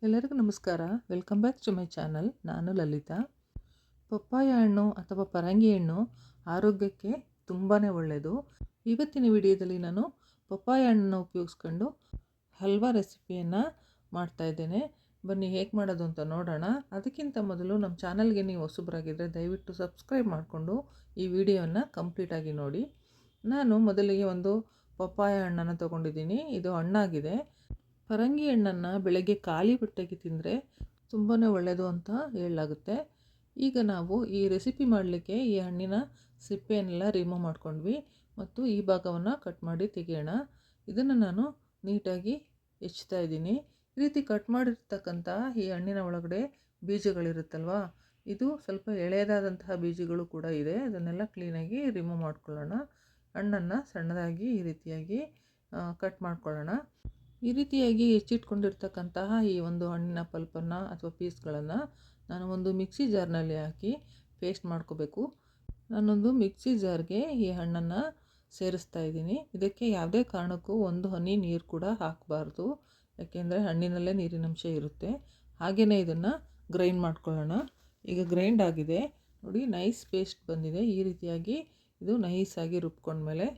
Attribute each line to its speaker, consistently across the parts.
Speaker 1: ಎಲ್ಲರಿಗೂ ನಮಸ್ಕಾರ. Welcome back to my channel. ನಾನು ಲಲಿತಾ. ಪಪ್ಪಾಯ ಹಣ್ಣು ಅಥವಾ ಪರಂಗಿ ಹಣ್ಣು ಆರೋಗ್ಯಕ್ಕೆ ತುಂಬಾ ಒಳ್ಳೆಯದು. ಇವತ್ತಿನ ವಿಡಿಯೋದಲ್ಲಿ ನಾನು ಪಪ್ಪಾಯ ಹಣ್ಣನ್ನು ಉಪಯೋಗಿಸ್ಕೊಂಡು ಹಲ್ವಾ ರೆಸಿಪಿಯನ್ನು ಮಾಡ್ತಾಯಿದ್ದೇನೆ. ಬನ್ನಿ ಹೇಗೆ ಮಾಡೋದು ಅಂತ ನೋಡೋಣ. ಅದಕ್ಕಿಂತ ಮೊದಲು ನಮ್ಮ ಚಾನಲ್ಗೆ ನೀವು ಹೊಸಬರಾಗಿದ್ದರೆ ದಯವಿಟ್ಟು ಸಬ್ಸ್ಕ್ರೈಬ್ ಮಾಡಿಕೊಂಡು ಈ ವಿಡಿಯೋವನ್ನು ಕಂಪ್ಲೀಟಾಗಿ ನೋಡಿ. ನಾನು ಮೊದಲಿಗೆ ಒಂದು ಪಪ್ಪಾಯ ಹಣ್ಣನ್ನು ತೊಗೊಂಡಿದ್ದೀನಿ. ಇದು ಹಣ್ಣಾಗಿದೆ. ಪರಂಗಿ ಹಣ್ಣನ್ನು ಬೆಳಗ್ಗೆ ಖಾಲಿ ಹೊಟ್ಟೆಗೆ ತಿಂದರೆ ತುಂಬಾ ಒಳ್ಳೆಯದು ಅಂತ ಹೇಳಲಾಗುತ್ತೆ. ಈಗ ನಾವು ಈ ರೆಸಿಪಿ ಮಾಡಲಿಕ್ಕೆ ಈ ಹಣ್ಣಿನ ಸಿಪ್ಪೆಯನ್ನೆಲ್ಲ ರಿಮೂವ್ ಮಾಡ್ಕೊಂಡ್ವಿ ಮತ್ತು ಈ ಭಾಗವನ್ನು ಕಟ್ ಮಾಡಿ ತೆಗೆಯೋಣ. ಇದನ್ನು ನಾನು ನೀಟಾಗಿ ಹೆಚ್ಚ್ತಾ ಇದ್ದೀನಿ. ಈ ರೀತಿ ಕಟ್ ಮಾಡಿರ್ತಕ್ಕಂಥ ಈ ಹಣ್ಣಿನ ಒಳಗಡೆ ಬೀಜಗಳಿರುತ್ತಲ್ವ, ಇದು ಸ್ವಲ್ಪ ಎಳೆಯದಾದಂತಹ ಬೀಜಗಳು ಕೂಡ ಇದೆ. ಅದನ್ನೆಲ್ಲ ಕ್ಲೀನಾಗಿ ರಿಮೂವ್ ಮಾಡ್ಕೊಳ್ಳೋಣ. ಹಣ್ಣನ್ನು ಸಣ್ಣದಾಗಿ ಈ ರೀತಿಯಾಗಿ ಕಟ್ ಮಾಡ್ಕೊಳ್ಳೋಣ. ಈ ರೀತಿಯಾಗಿ ಹೆಚ್ಚಿಟ್ಕೊಂಡಿರ್ತಕ್ಕಂತಹ ಈ ಒಂದು ಹಣ್ಣಿನ ಪಲ್ಪನ್ನು ಅಥವಾ ಪೀಸ್ಗಳನ್ನು ನಾನು ಒಂದು ಮಿಕ್ಸಿ ಜಾರ್ನಲ್ಲಿ ಹಾಕಿ ಪೇಸ್ಟ್ ಮಾಡ್ಕೋಬೇಕು. ನಾನೊಂದು ಮಿಕ್ಸಿ ಜಾರ್ಗೆ ಈ ಹಣ್ಣನ್ನು ಸೇರಿಸ್ತಾ ಇದ್ದೀನಿ. ಇದಕ್ಕೆ ಯಾವುದೇ ಕಾರಣಕ್ಕೂ ಒಂದು ಹನಿ ನೀರು ಕೂಡ ಹಾಕಬಾರ್ದು, ಯಾಕೆಂದರೆ ಹಣ್ಣಿನಲ್ಲೇ ನೀರಿನಂಶ ಇರುತ್ತೆ. ಹಾಗೆಯೇ ಇದನ್ನು ಗ್ರೈಂಡ್ ಮಾಡ್ಕೊಳ್ಳೋಣ. ಈಗ ಗ್ರೈಂಡ್ ಆಗಿದೆ ನೋಡಿ, ನೈಸ್ ಪೇಸ್ಟ್ ಬಂದಿದೆ. ಈ ರೀತಿಯಾಗಿ ಇದು ನೈಸಾಗಿ ರುಬ್ಕೊಂಡ್ಮೇಲೆ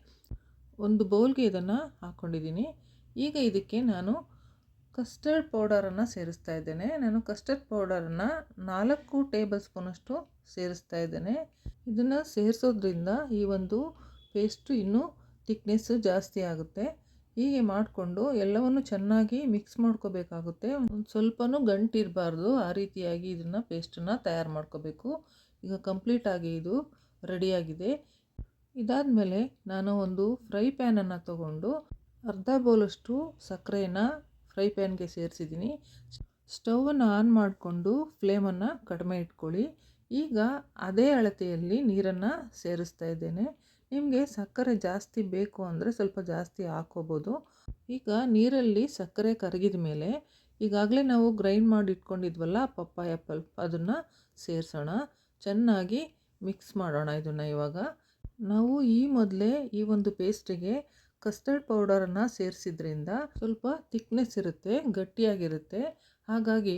Speaker 1: ಒಂದು ಬೌಲ್ಗೆ ಇದನ್ನು ಹಾಕ್ಕೊಂಡಿದ್ದೀನಿ. ಈಗ ಇದಕ್ಕೆ ನಾನು ಕಸ್ಟರ್ಡ್ ಪೌಡರನ್ನು ಸೇರಿಸ್ತಾ ಇದ್ದೇನೆ. ನಾನು ಕಸ್ಟರ್ಡ್ ಪೌಡರನ್ನು 4 ಟೇಬಲ್ ಸ್ಪೂನಷ್ಟು ಸೇರಿಸ್ತಾ ಇದ್ದೇನೆ. ಇದನ್ನು ಸೇರಿಸೋದ್ರಿಂದ ಈ ಒಂದು ಪೇಸ್ಟು ಇನ್ನೂ ಥಿಕ್ನೆಸ್ಸು ಜಾಸ್ತಿ ಆಗುತ್ತೆ. ಹೀಗೆ ಮಾಡಿಕೊಂಡು ಎಲ್ಲವನ್ನು ಚೆನ್ನಾಗಿ ಮಿಕ್ಸ್ ಮಾಡ್ಕೋಬೇಕಾಗುತ್ತೆ. ಒಂದು ಸ್ವಲ್ಪನೂ ಗಂಟಿರಬಾರ್ದು, ಆ ರೀತಿಯಾಗಿ ಇದನ್ನು ಪೇಸ್ಟನ್ನು ತಯಾರು ಮಾಡ್ಕೋಬೇಕು. ಈಗ ಕಂಪ್ಲೀಟಾಗಿ ಇದು ರೆಡಿಯಾಗಿದೆ. ಇದಾದಮೇಲೆ ನಾನು ಒಂದು ಫ್ರೈ ಪ್ಯಾನನ್ನು ತಗೊಂಡು ಅರ್ಧ ಬೌಲಷ್ಟು ಸಕ್ಕರೆಯನ್ನು ಫ್ರೈ ಪ್ಯಾನ್ಗೆ ಸೇರಿಸಿದ್ದೀನಿ. ಸ್ಟವನ್ನು ಆನ್ ಮಾಡಿಕೊಂಡು ಫ್ಲೇಮನ್ನು ಕಡಿಮೆ ಇಟ್ಕೊಳ್ಳಿ. ಈಗ ಅದೇ ಅಳತೆಯಲ್ಲಿ ನೀರನ್ನು ಸೇರಿಸ್ತಾ ಇದ್ದೇನೆ. ನಿಮಗೆ ಸಕ್ಕರೆ ಜಾಸ್ತಿ ಬೇಕು ಅಂದರೆ ಸ್ವಲ್ಪ ಜಾಸ್ತಿ ಹಾಕ್ಕೋಬೋದು. ಈಗ ನೀರಲ್ಲಿ ಸಕ್ಕರೆ ಕರಗಿದ ಮೇಲೆ ಈಗಾಗಲೇ ನಾವು ಗ್ರೈಂಡ್ ಮಾಡಿ ಇಟ್ಕೊಂಡಿದ್ವಲ್ಲ ಪಪ್ಪಾಯ ಪಲ್ಪ್, ಅದನ್ನು ಸೇರಿಸೋಣ. ಚೆನ್ನಾಗಿ ಮಿಕ್ಸ್ ಮಾಡೋಣ. ಇದನ್ನು ಇವಾಗ ನಾವು ಈ ಮೊದಲೇ ಈ ಒಂದು ಪೇಸ್ಟಿಗೆ ಕಸ್ಟರ್ಡ್ ಪೌಡರನ್ನು ಸೇರಿಸಿದ್ರಿಂದ ಸ್ವಲ್ಪ ಥಿಕ್ನೆಸ್ ಇರುತ್ತೆ, ಗಟ್ಟಿಯಾಗಿರುತ್ತೆ. ಹಾಗಾಗಿ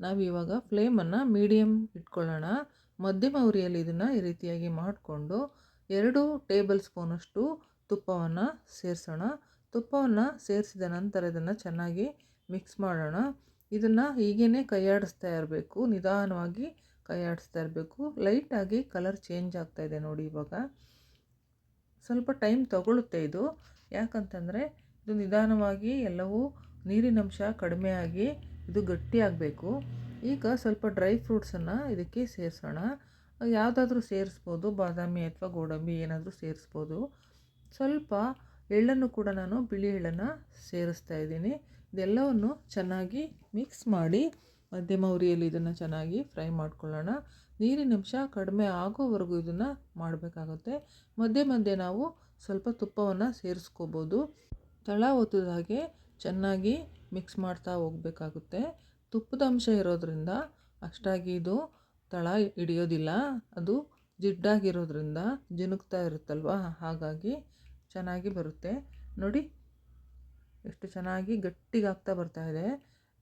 Speaker 1: ನಾವಿವಾಗ ಫ್ಲೇಮನ್ನು ಮೀಡಿಯಮ್ ಇಟ್ಕೊಳ್ಳೋಣ. ಮಧ್ಯಮ ಉರಿಯಲ್ಲಿ ಇದನ್ನು ಈ ರೀತಿಯಾಗಿ ಮಾಡಿಕೊಂಡು 2 ಟೇಬಲ್ ಸ್ಪೂನಷ್ಟು ತುಪ್ಪವನ್ನು ಸೇರಿಸೋಣ. ತುಪ್ಪವನ್ನು ಸೇರಿಸಿದ ನಂತರ ಇದನ್ನು ಚೆನ್ನಾಗಿ ಮಿಕ್ಸ್ ಮಾಡೋಣ. ಇದನ್ನು ಹೀಗೇ ಕೈಯಾಡಿಸ್ತಾ ಇರಬೇಕು, ನಿಧಾನವಾಗಿ ಕೈಯಾಡಿಸ್ತಾ ಇರಬೇಕು. ಲೈಟಾಗಿ ಕಲರ್ ಚೇಂಜ್ ಆಗ್ತಾಯಿದೆ ನೋಡಿ. ಇವಾಗ ಸ್ವಲ್ಪ ಟೈಮ್ ತಗೊಳ್ಳುತ್ತೆ ಇದು, ಯಾಕಂತಂದರೆ ಇದು ನಿಧಾನವಾಗಿ ಎಲ್ಲವೂ ನೀರಿನಂಶ ಕಡಿಮೆ ಆಗಿ ಇದು ಗಟ್ಟಿಯಾಗಬೇಕು. ಈಗ ಸ್ವಲ್ಪ ಡ್ರೈ ಫ್ರೂಟ್ಸನ್ನು ಇದಕ್ಕೆ ಸೇರಿಸೋಣ. ಯಾವುದಾದ್ರೂ ಸೇರಿಸ್ಬೋದು, ಬಾದಾಮಿ ಅಥವಾ ಗೋಡಂಬಿ ಏನಾದರೂ ಸೇರಿಸ್ಬೋದು. ಸ್ವಲ್ಪ ಎಳ್ಳನ್ನು ಕೂಡ ನಾನು ಬಿಳಿ ಎಳ್ಳನ್ನು ಸೇರಿಸ್ತಾ ಇದ್ದೀನಿ. ಇದೆಲ್ಲವನ್ನು ಚೆನ್ನಾಗಿ ಮಿಕ್ಸ್ ಮಾಡಿ ಮಧ್ಯಮ ಉರಿಯಲ್ಲಿ ಇದನ್ನು ಚೆನ್ನಾಗಿ ಫ್ರೈ ಮಾಡ್ಕೊಳ್ಳೋಣ. ನೀರಿನಂಶ ಕಡಿಮೆ ಆಗೋವರೆಗೂ ಇದನ್ನು ಮಾಡಬೇಕಾಗುತ್ತೆ. ಮಧ್ಯೆ ಮಧ್ಯೆ ನಾವು ಸ್ವಲ್ಪ ತುಪ್ಪವನ್ನು ಸೇರಿಸ್ಕೋಬೋದು. ತಳ ಒತ್ತಿದ ಹಾಗೆ ಚೆನ್ನಾಗಿ ಮಿಕ್ಸ್ ಮಾಡ್ತಾ ಹೋಗಬೇಕಾಗುತ್ತೆ. ತುಪ್ಪದ ಅಂಶ ಇರೋದ್ರಿಂದ ಅಷ್ಟಾಗಿ ಇದು ತಳ ಹಿಡಿಯೋದಿಲ್ಲ, ಅದು ಜಿಡ್ಡಾಗಿರೋದ್ರಿಂದ ಜಿನುಗ್ತಾ ಇರುತ್ತಲ್ವ, ಹಾಗಾಗಿ ಚೆನ್ನಾಗಿ ಬರುತ್ತೆ. ನೋಡಿ ಎಷ್ಟು ಚೆನ್ನಾಗಿ ಗಟ್ಟಿಗಾಗ್ತಾ ಬರ್ತಾಯಿದೆ.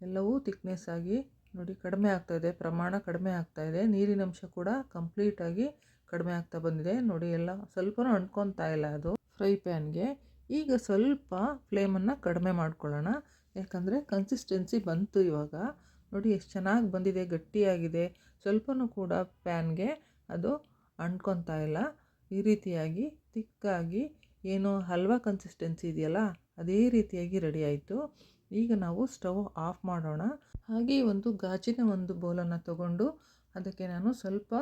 Speaker 1: ಎಲ್ಲವೂ ಥಿಕ್ನೆಸ್ ಆಗಿ ನೋಡಿ ಕಡಿಮೆ ಆಗ್ತಾಯಿದೆ, ಪ್ರಮಾಣ ಕಡಿಮೆ ಆಗ್ತಾಯಿದೆ. ನೀರಿನಂಶ ಕೂಡ ಕಂಪ್ಲೀಟಾಗಿ ಕಡಿಮೆ ಆಗ್ತಾ ಬಂದಿದೆ ನೋಡಿ. ಎಲ್ಲ ಸ್ವಲ್ಪನೂ ಅಂಟ್ಕೊತಾ ಇಲ್ಲ ಅದು ಫ್ರೈ ಪ್ಯಾನ್ಗೆ. ಈಗ ಸ್ವಲ್ಪ ಫ್ಲೇಮನ್ನು ಕಡಿಮೆ ಮಾಡ್ಕೊಳ್ಳೋಣ, ಯಾಕಂದರೆ ಕನ್ಸಿಸ್ಟೆನ್ಸಿ ಬಂತು ಇವಾಗ. ನೋಡಿ ಎಷ್ಟು ಚೆನ್ನಾಗಿ ಬಂದಿದೆ, ಗಟ್ಟಿಯಾಗಿದೆ. ಸ್ವಲ್ಪನೂ ಕೂಡ ಪ್ಯಾನ್ಗೆ ಅದು ಅಂಟ್ಕೊತಾ ಇಲ್ಲ. ಈ ರೀತಿಯಾಗಿ ತಿಕ್ಕಾಗಿ ಏನು ಹಲ್ವಾ ಕನ್ಸಿಸ್ಟೆನ್ಸಿ ಇದೆಯಲ್ಲ, ಅದೇ ರೀತಿಯಾಗಿ ರೆಡಿ ಆಯಿತು. ಈಗ ನಾವು ಸ್ಟವ್ ಆಫ್ ಮಾಡೋಣ. ಹಾಗೆ ಒಂದು ಗಾಜಿನ ಒಂದು ಬೌಲನ್ನು ತಗೊಂಡು ಅದಕ್ಕೆ ನಾನು ಸ್ವಲ್ಪ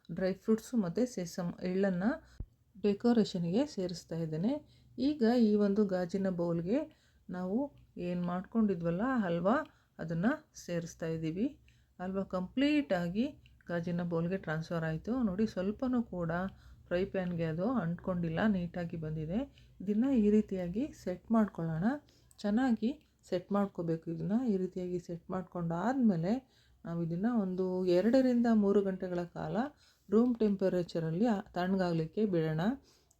Speaker 1: ಡ್ರೈ ಫ್ರೂಟ್ಸು ಮತ್ತು ಸೇಸಮ್ ಎಳ್ಳನ್ನು ಡೆಕೋರೇಷನ್ಗೆ ಸೇರಿಸ್ತಾ ಇದ್ದೇನೆ. ಈಗ ಈ ಒಂದು ಗಾಜಿನ ಬೌಲ್ಗೆ ನಾವು ಏನು ಮಾಡ್ಕೊಂಡಿದ್ವಲ್ಲ ಹಲ್ವಾ, ಅದನ್ನು ಸೇರಿಸ್ತಾ ಇದ್ದೀವಿ. ಹಲ್ವಾ ಕಂಪ್ಲೀಟಾಗಿ ಗಾಜಿನ ಬೌಲ್ಗೆ ಟ್ರಾನ್ಸ್ಫರ್ ಆಯಿತು ನೋಡಿ. ಸ್ವಲ್ಪನೂ ಕೂಡ ಫ್ರೈ ಪ್ಯಾನ್ಗೆ ಅದು ಅಂಟ್ಕೊಂಡಿಲ್ಲ, ನೀಟಾಗಿ ಬಂದಿದೆ. ಇದನ್ನು ಈ ರೀತಿಯಾಗಿ ಸೆಟ್ ಮಾಡ್ಕೊಳ್ಳೋಣ. ಚೆನ್ನಾಗಿ ಸೆಟ್ ಮಾಡ್ಕೋಬೇಕು. ಇದನ್ನು ಈ ರೀತಿಯಾಗಿ ಸೆಟ್ ಮಾಡ್ಕೊಂಡಾದಮೇಲೆ ನಾವು ಇದನ್ನು ಒಂದು 2 ರಿಂದ 3 ಗಂಟೆಗಳ ಕಾಲ ರೂಮ್ ಟೆಂಪರೇಚರಲ್ಲಿ ತಣ್ಣಗಾಗಲಿಕ್ಕೆ ಬಿಡೋಣ.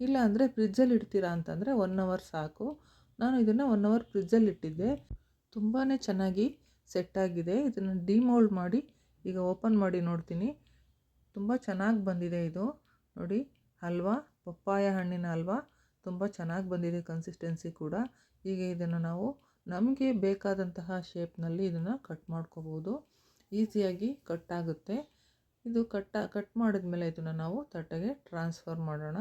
Speaker 1: ಇಲ್ಲ ಅಂದರೆ ಫ್ರಿಜ್ಜಲ್ಲಿ ಇಡ್ತೀರಾ ಅಂತಂದರೆ 1 ಅವರ್ ಸಾಕು. ನಾನು ಇದನ್ನು 1 ಅವರ್ ಫ್ರಿಜ್ಜಲ್ಲಿ ಇಟ್ಟಿದ್ದೆ. ತುಂಬಾ ಚೆನ್ನಾಗಿ ಸೆಟ್ಟಾಗಿದೆ. ಇದನ್ನು ಡಿಮೋಲ್ಡ್ ಮಾಡಿ ಈಗ ಓಪನ್ ಮಾಡಿ ನೋಡ್ತೀನಿ. ತುಂಬ ಚೆನ್ನಾಗಿ ಬಂದಿದೆ ಇದು ನೋಡಿ. ಹಲ್ವಾ, ಪಪ್ಪಾಯ ಹಣ್ಣಿನ ಹಲ್ವಾ ತುಂಬ ಚೆನ್ನಾಗಿ ಬಂದಿದೆ, ಕನ್ಸಿಸ್ಟೆನ್ಸಿ ಕೂಡ. ಈಗ ಇದನ್ನು ನಾವು ನಮಗೆ ಬೇಕಾದಂತಹ ಶೇಪ್ನಲ್ಲಿ ಇದನ್ನು ಕಟ್ ಮಾಡ್ಕೋಬೋದು. ಈಸಿಯಾಗಿ ಕಟ್ ಆಗುತ್ತೆ. ಇದು ಕಟ್ ಮಾಡಿದ್ಮೇಲೆ ಇದನ್ನು ನಾವು ತಟ್ಟೆಗೆ ಟ್ರಾನ್ಸ್ಫರ್ ಮಾಡೋಣ.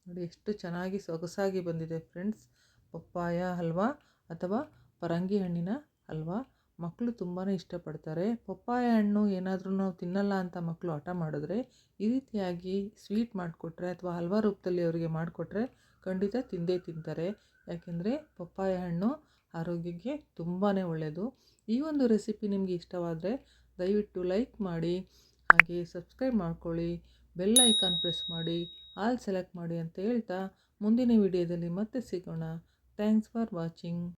Speaker 1: ನೋಡಿ ಎಷ್ಟು ಚೆನ್ನಾಗಿ ಸೊಗಸಾಗಿ ಬಂದಿದೆ ಫ್ರೆಂಡ್ಸ್. ಪಪ್ಪಾಯ ಹಲ್ವಾ ಅಥವಾ ಪರಂಗಿ ಹಣ್ಣಿನ ಹಲ್ವಾ ಮಕ್ಕಳು ತುಂಬಾ ಇಷ್ಟಪಡ್ತಾರೆ. ಪಪ್ಪಾಯ ಹಣ್ಣು ಏನಾದರೂ ನಾವು ತಿನ್ನಲ್ಲ ಅಂತ ಮಕ್ಕಳು ಹಠ ಮಾಡಿದ್ರೆ ಈ ರೀತಿಯಾಗಿ ಸ್ವೀಟ್ ಮಾಡಿಕೊಟ್ರೆ ಅಥವಾ ಹಲ್ವಾ ರೂಪದಲ್ಲಿ ಅವರಿಗೆ ಮಾಡಿಕೊಟ್ರೆ ಖಂಡಿತ ತಿಂದೇ ತಿಂತಾರೆ. ಯಾಕೆಂದರೆ ಪಪ್ಪಾಯ ಹಣ್ಣು ಆರೋಗ್ಯಕ್ಕೆ ತುಂಬಾ ಒಳ್ಳೆಯದು. ಈ ಒಂದು ರೆಸಿಪಿ ನಿಮಗೆ ಇಷ್ಟವಾದರೆ ದಯವಿಟ್ಟು ಲೈಕ್ ಮಾಡಿ, ಹಾಗೆ ಸಬ್ಸ್ಕ್ರೈಬ್ ಮಾಡ್ಕೊಳ್ಳಿ, ಬೆಲ್ ಐಕಾನ್ ಪ್ರೆಸ್ ಮಾಡಿ, ಆಲ್ ಸೆಲೆಕ್ಟ್ ಮಾಡಿ ಅಂತ ಹೇಳ್ತಾ ಮುಂದಿನ ವಿಡಿಯೋದಲ್ಲಿ ಮತ್ತೆ ಸಿಗೋಣ. Thanks for watching.